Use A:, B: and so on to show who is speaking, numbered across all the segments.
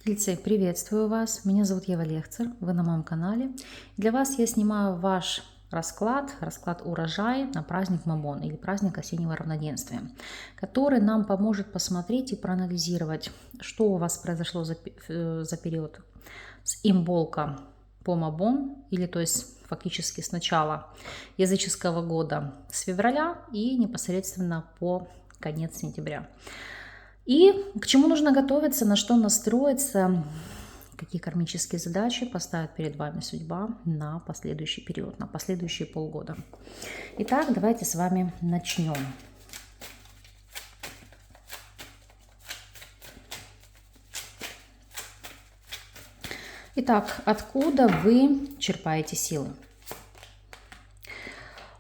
A: Тельцы, приветствую вас. Меня зовут Ева Лехцер, вы на моем канале. Для вас я снимаю ваш расклад урожая на праздник Мамон или праздник осеннего равноденствия, который нам поможет посмотреть и проанализировать, что у вас произошло за период с имболка по Мамон, или то есть фактически с начала языческого года, с февраля и непосредственно по конец сентября. И к чему нужно готовиться, на что настроиться, какие кармические задачи поставит перед вами судьба на последующий период, на последующие полгода. Итак, давайте с вами начнем. Итак, откуда вы черпаете силы?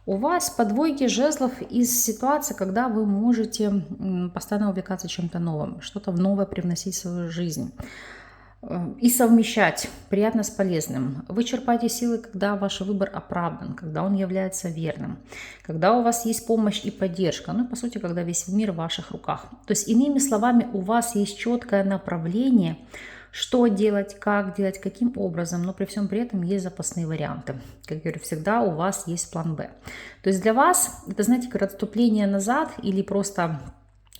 A: У вас по двойке жезлов из ситуации, когда вы можете постоянно увлекаться чем-то новым, что-то новое привносить в свою жизнь и совмещать приятно с полезным. Вы черпаете силы, когда ваш выбор оправдан, когда он является верным, когда у вас есть помощь и поддержка, ну, по сути, когда весь мир в ваших руках. То есть, иными словами, у вас есть четкое направление, что делать, каким образом, но при всем при этом есть запасные варианты. Как я говорю, всегда у вас есть план Б. То есть для вас это, знаете, как отступление назад или просто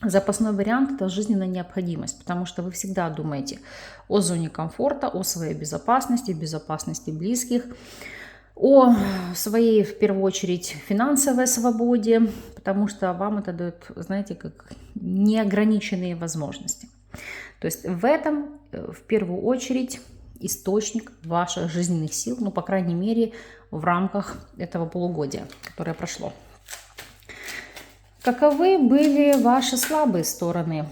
A: запасной вариант – это жизненная необходимость, потому что вы всегда думаете о зоне комфорта, о своей безопасности близких, о своей, в первую очередь, финансовой свободе, потому что вам это дает, знаете, как неограниченные возможности. То есть в этом, в первую очередь, источник ваших жизненных сил, ну, по крайней мере, в рамках этого полугодия, которое прошло. Каковы были ваши слабые стороны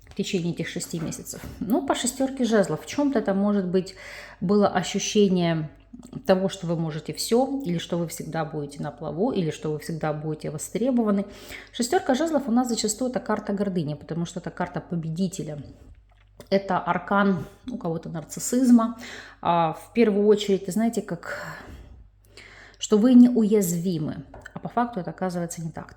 A: в течение этих 6 месяцев? Ну, по шестерке жезлов. В чем-то это, может быть, было ощущение того, что вы можете все, или что вы всегда будете на плаву, или что вы всегда будете востребованы. Шестерка жезлов у нас зачастую это карта гордыни, потому что это карта победителя. Это аркан у кого-то нарциссизма. В первую очередь, знаете, как что вы неуязвимы, а по факту это оказывается не так.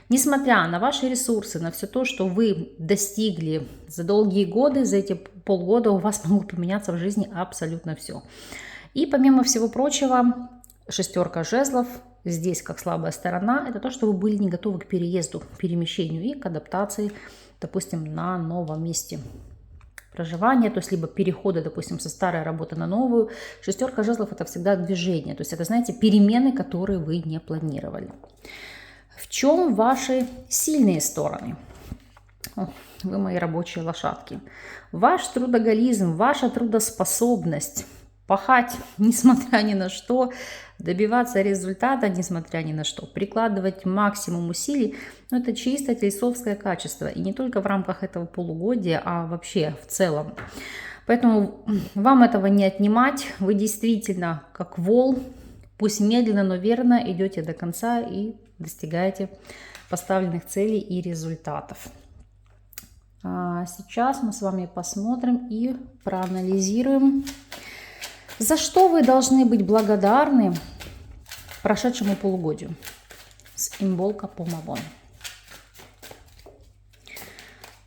A: Несмотря на ваши ресурсы, на все то, что вы достигли за долгие годы, за эти полгода у вас могло поменяться в жизни абсолютно все. И помимо всего прочего, шестерка жезлов здесь как слабая сторона, это то, что вы были не готовы к переезду, к перемещению и к адаптации, допустим, на новом месте проживания, то есть либо перехода, допустим, со старой работы на новую. Шестерка жезлов – это всегда движение, то есть это, знаете, перемены, которые вы не планировали. В чем ваши сильные стороны? Вы мои рабочие лошадки. Ваш трудоголизм, ваша трудоспособность, пахать, несмотря ни на что, добиваться результата, несмотря ни на что, прикладывать максимум усилий, но это чисто тельцовское качество. И не только в рамках этого полугодия, а вообще в целом. Поэтому вам этого не отнимать. Вы действительно, как вол, пусть медленно, но верно идете до конца и достигаете поставленных целей и результатов. А сейчас мы с вами посмотрим и проанализируем, за что вы должны быть благодарны прошедшему полугодию с имболка по Мамон.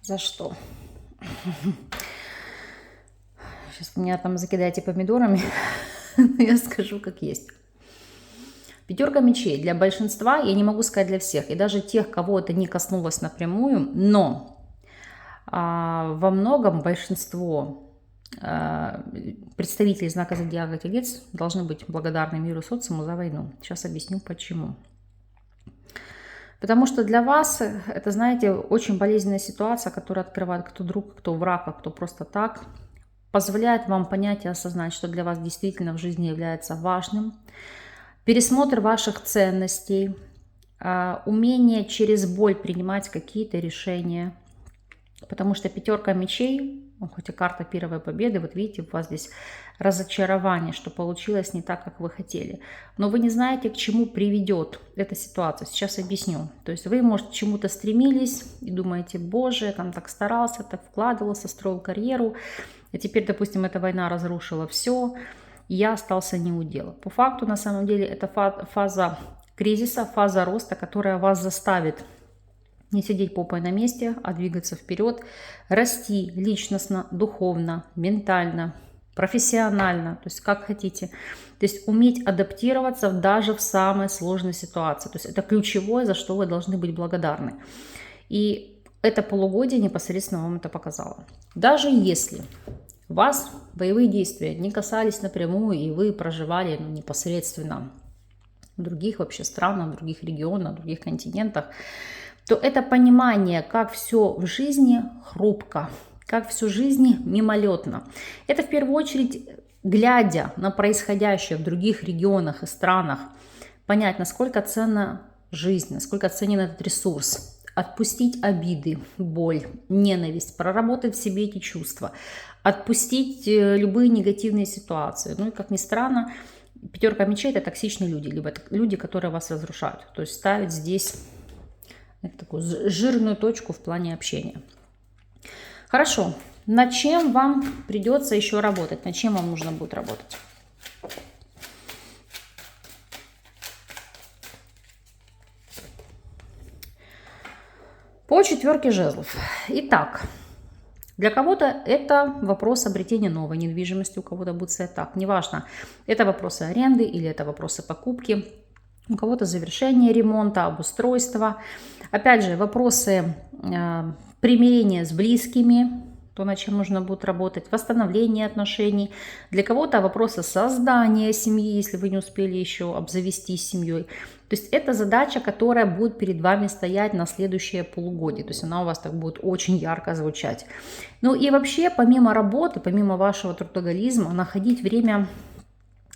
A: За что? Сейчас меня там закидаете помидорами, но я скажу как есть. Пятерка мечей для большинства, я не могу сказать для всех, и даже тех, кого это не коснулось напрямую, но во многом большинство представители знака зодиака Телец должны быть благодарны миру, социуму за войну. Сейчас объясню почему. Потому что для вас это, знаете, очень болезненная ситуация, которая открывает кто друг, кто враг, а кто просто так, позволяет вам понять и осознать, что для вас действительно в жизни является важным. Пересмотр ваших ценностей, умение через боль принимать какие-то решения. Потому что пятерка мечей, хоть и карта первой победы, вот видите, у вас здесь разочарование, что получилось не так, как вы хотели. Но вы не знаете, к чему приведет эта ситуация. Сейчас объясню. То есть вы, может, к чему-то стремились и думаете, боже, я там так старался, так вкладывался, строил карьеру, и теперь, допустим, эта война разрушила все, и я остался не у дела. По факту, на самом деле, это фаза кризиса, фаза роста, которая вас заставит Не сидеть попой на месте, а двигаться вперед, расти личностно, духовно, ментально, профессионально, то есть как хотите. То есть уметь адаптироваться даже в самой сложной ситуации. То есть это ключевое, за что вы должны быть благодарны. И это полугодие непосредственно вам это показало. Даже если вас боевые действия не касались напрямую, и вы проживали непосредственно в других вообще странах, в других регионах, в других континентах, то это понимание, как все в жизни хрупко, как все в жизни мимолетно. Это в первую очередь, глядя на происходящее в других регионах и странах, понять, насколько ценна жизнь, насколько ценен этот ресурс. Отпустить обиды, боль, ненависть, проработать в себе эти чувства, отпустить любые негативные ситуации. Ну и, как ни странно, пятерка мечей – это токсичные люди, либо люди, которые вас разрушают. То есть ставить здесь такую жирную точку в плане общения. Хорошо. Над чем вам придется еще работать? Над чем вам нужно будет работать? По четверке жезлов. Итак, для кого-то это вопрос обретения новой недвижимости, у кого-то будет стоять так. Неважно, это вопросы аренды или это вопросы покупки. У кого-то завершение ремонта, обустройства. Опять же, вопросы примирения с близкими, то, над чем нужно будет работать, восстановление отношений. Для кого-то вопросы создания семьи, если вы не успели еще обзавестись семьей. То есть это задача, которая будет перед вами стоять на следующее полугодие. То есть она у вас так будет очень ярко звучать. Ну и вообще, помимо работы, помимо вашего трудоголизма, находить время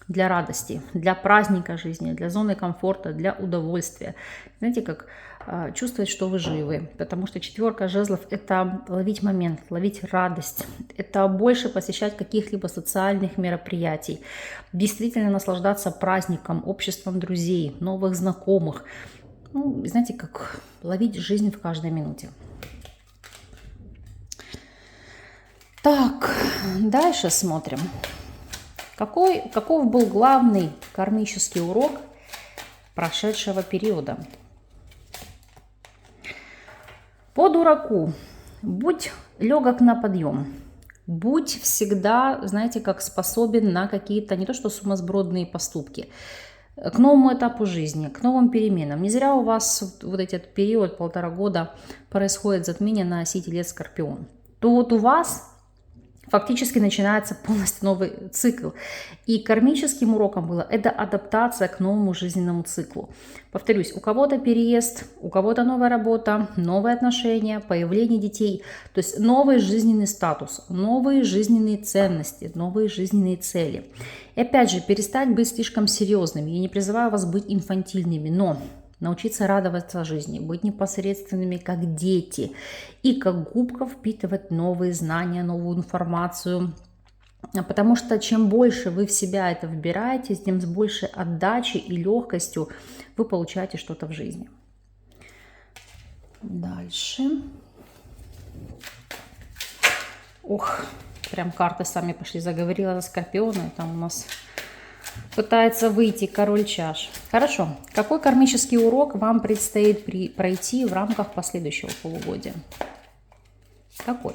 A: для радости, для праздника жизни, для зоны комфорта, для удовольствия. Знаете, как чувствовать, что вы живы. Потому что четверка жезлов – это ловить момент, ловить радость. Это больше посещать каких-либо социальных мероприятий. Действительно наслаждаться праздником, обществом друзей, новых знакомых. Ну, знаете, как ловить жизнь в каждой минуте. Так, дальше смотрим. Каков был главный кармический урок прошедшего периода? По дураку. Будь легок на подъем. Будь всегда, знаете, как способен на какие-то, не то что сумасбродные поступки, к новому этапу жизни, к новым переменам. Не зря у вас вот этот период, 1,5 года, происходит затмение на оси Телец-Скорпион. То вот у вас фактически начинается полностью новый цикл. И кармическим уроком было это адаптация к новому жизненному циклу. Повторюсь, у кого-то переезд, у кого-то новая работа, новые отношения, появление детей. То есть новый жизненный статус, новые жизненные ценности, новые жизненные цели. И опять же, перестать быть слишком серьезными. Я не призываю вас быть инфантильными, но научиться радоваться жизни, быть непосредственными, как дети, и как губка впитывать новые знания, новую информацию. Потому что чем больше вы в себя это вбираете, тем с большей отдачей и легкостью вы получаете что-то в жизни. Дальше. Ох, прям карты сами пошли. Заговорила за Скорпиона, там у нас пытается выйти король чаш. Хорошо. Какой кармический урок вам предстоит пройти в рамках последующего полугодия? Какой?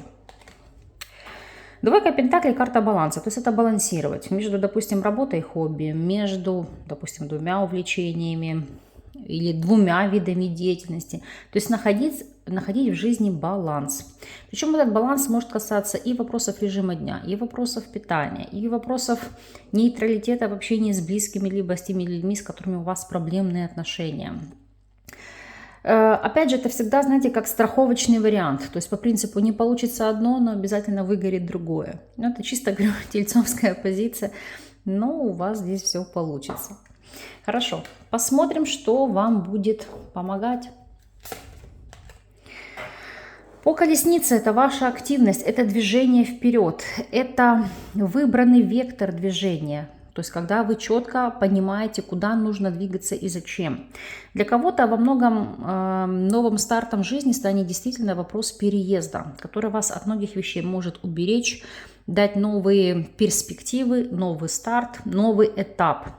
A: Двойка пентаклей, карта баланса. То есть это балансировать между, допустим, работой и хобби, между, допустим, 2 увлечениями или 2 видами деятельности. То есть находить в жизни баланс. Причем этот баланс может касаться и вопросов режима дня, и вопросов питания, и вопросов нейтралитета в общении с близкими, либо с теми людьми, с которыми у вас проблемные отношения. Опять же, это всегда, знаете, как страховочный вариант. То есть по принципу не получится одно, но обязательно выгорит другое. Это чисто, говорю, тельцовская позиция. Но у вас здесь все получится. Хорошо. Посмотрим, что вам будет помогать. По колеснице это ваша активность, это движение вперед, это выбранный вектор движения. То есть когда вы четко понимаете, куда нужно двигаться и зачем. Для кого-то во многом новым стартом жизни станет действительно вопрос переезда, который вас от многих вещей может уберечь, дать новые перспективы, новый старт, новый этап.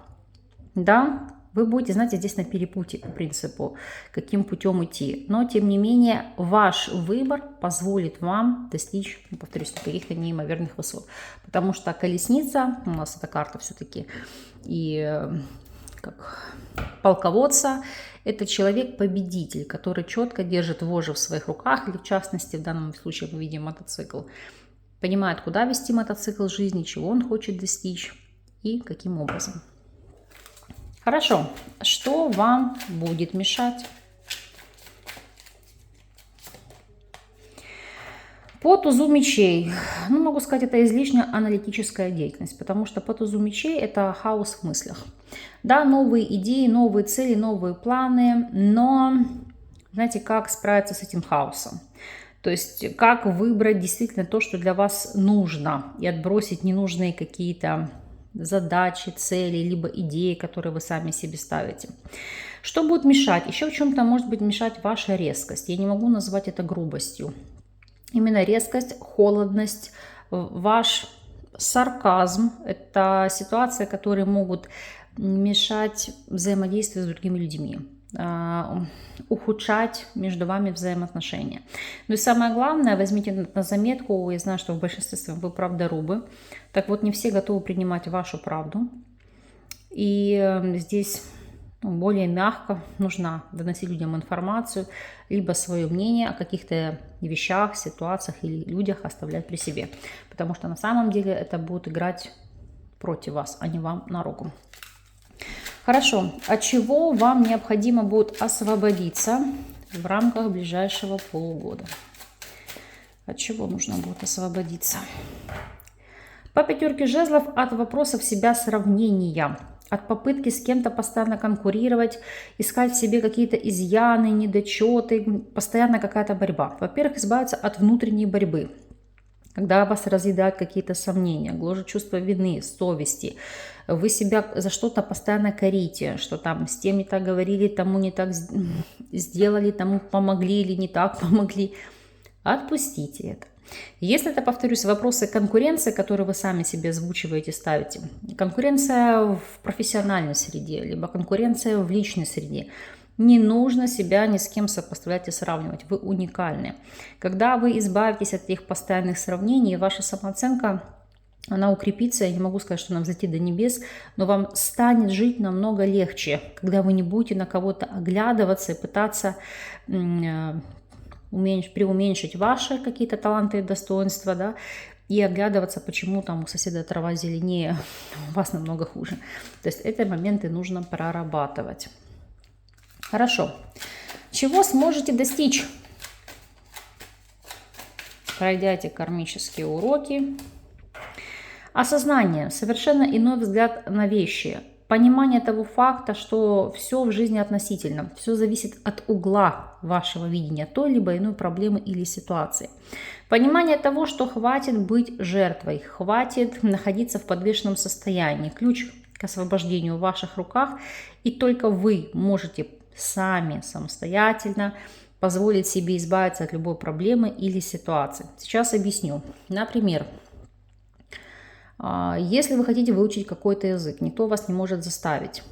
A: Да? Вы будете, знаете, здесь на перепутье по принципу, каким путем идти. Но, тем не менее, ваш выбор позволит вам достичь, повторюсь, каких-то неимоверных высот. Потому что колесница, у нас эта карта все-таки и как полководца, это человек-победитель, который четко держит вожжи в своих руках, или в частности, в данном случае мы видим мотоцикл. Понимает, куда вести мотоцикл в жизни, чего он хочет достичь и каким образом. Хорошо, что вам будет мешать? По тузу мечей, ну, могу сказать, это излишняя аналитическая деятельность, потому что по тузу мечей это хаос в мыслях. Да, новые идеи, новые цели, новые планы, но, знаете, как справиться с этим хаосом? То есть, как выбрать действительно то, что для вас нужно, и отбросить ненужные какие-то задачи, цели, либо идеи, которые вы сами себе ставите. Что будет мешать? Еще в чем-то может быть мешать ваша резкость. Я не могу назвать это грубостью. Именно резкость, холодность, ваш сарказм – это ситуации, которые могут мешать взаимодействию с другими людьми, ухудшать между вами взаимоотношения. Ну и самое главное, возьмите на заметку, я знаю, что в большинстве своем вы правдорубы, так вот не все готовы принимать вашу правду. И здесь более мягко нужно доносить людям информацию, либо свое мнение о каких-то вещах, ситуациях или людях оставлять при себе. Потому что на самом деле это будет играть против вас, а не вам на руку. Хорошо, от чего вам необходимо будет освободиться в рамках ближайшего полугода? От чего нужно будет освободиться? По пятерке жезлов от вопросов себя сравнения, от попытки с кем-то постоянно конкурировать, искать в себе какие-то изъяны, недочеты, постоянно какая-то борьба. Во-первых, избавиться от внутренней борьбы, когда вас разъедают какие-то сомнения, гложет чувство вины, совести, вы себя за что-то постоянно корите, что там с тем не так говорили, тому не так сделали, тому помогли или не так помогли. Отпустите это. Если это, повторюсь, вопросы конкуренции, которые вы сами себе озвучиваете, ставите, конкуренция в профессиональной среде, либо конкуренция в личной среде, не нужно себя ни с кем сопоставлять и сравнивать, вы уникальны. Когда вы избавитесь от этих постоянных сравнений, ваша самооценка, она укрепится, я не могу сказать, что она взойти до небес, но вам станет жить намного легче, когда вы не будете на кого-то оглядываться и пытаться преуменьшить ваши какие-то таланты и достоинства, да, и оглядываться, почему там у соседа трава зеленее, у вас намного хуже. То есть эти моменты нужно прорабатывать. Хорошо. Чего сможете достичь? Пройдя эти кармические уроки. Осознание, совершенно иной взгляд на вещи. Понимание того факта, что все в жизни относительно, все зависит от угла вашего видения той либо иной проблемы или ситуации. Понимание того, что хватит быть жертвой, хватит находиться в подвешенном состоянии. Ключ к освобождению в ваших руках, и только вы можете сами, самостоятельно позволить себе избавиться от любой проблемы или ситуации. Сейчас объясню. Например, если вы хотите выучить какой-то язык, никто вас не может заставить.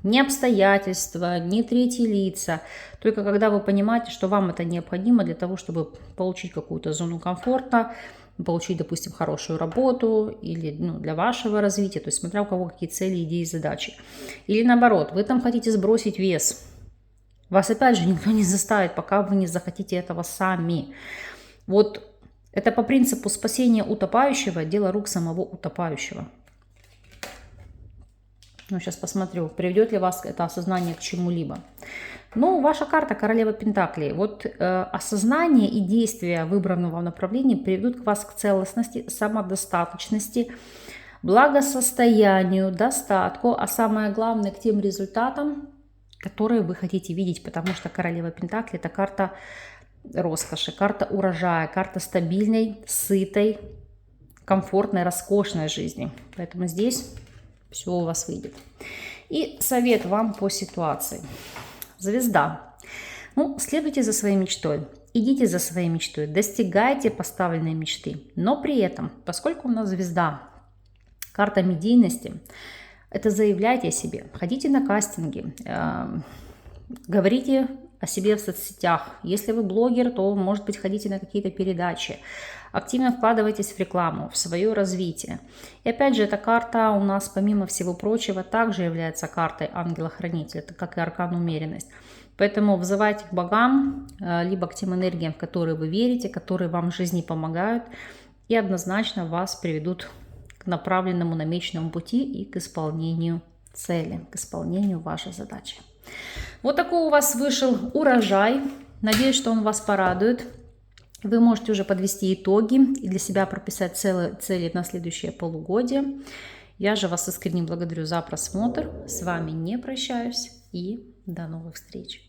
A: Ни обстоятельства, ни третьи лица. Только когда вы понимаете, что вам это необходимо для того, чтобы получить какую-то зону комфорта, получить, допустим, хорошую работу или для вашего развития, то есть смотря у кого какие цели, идеи, задачи. Или наоборот, вы там хотите сбросить вес. Вас опять же никто не заставит, пока вы не захотите этого сами. Вот это по принципу спасения утопающего, дело рук самого утопающего. Ну, сейчас посмотрю, приведет ли вас это осознание к чему-либо. Ну, ваша карта Королева Пентаклей. Вот осознание и действия выбранного направления приведут вас к целостности, самодостаточности, благосостоянию, достатку, а самое главное, к тем результатам, которые вы хотите видеть, потому что Королева Пентаклей – это карта роскоши, карта урожая, карта стабильной, сытой, комфортной, роскошной жизни. Поэтому здесь все у вас выйдет. И совет вам по ситуации. Звезда. Ну, следуйте за своей мечтой. Идите за своей мечтой. Достигайте поставленной мечты. Но при этом, поскольку у нас звезда, карта медийности, это заявляйте о себе, ходите на кастинги, говорите о себе в соцсетях. Если вы блогер, то, может быть, ходите на какие-то передачи. Активно вкладывайтесь в рекламу, в свое развитие. И опять же, эта карта у нас, помимо всего прочего, также является картой ангела-хранителя, это как и аркан умеренность. Поэтому взывайте к богам, либо к тем энергиям, в которые вы верите, которые вам в жизни помогают, и однозначно вас приведут к направленному, намеченному пути и к исполнению цели, к исполнению вашей задачи. Вот такой у вас вышел урожай. Надеюсь, что он вас порадует. Вы можете уже подвести итоги и для себя прописать цели на следующее полугодие. Я же вас искренне благодарю за просмотр. С вами не прощаюсь и до новых встреч.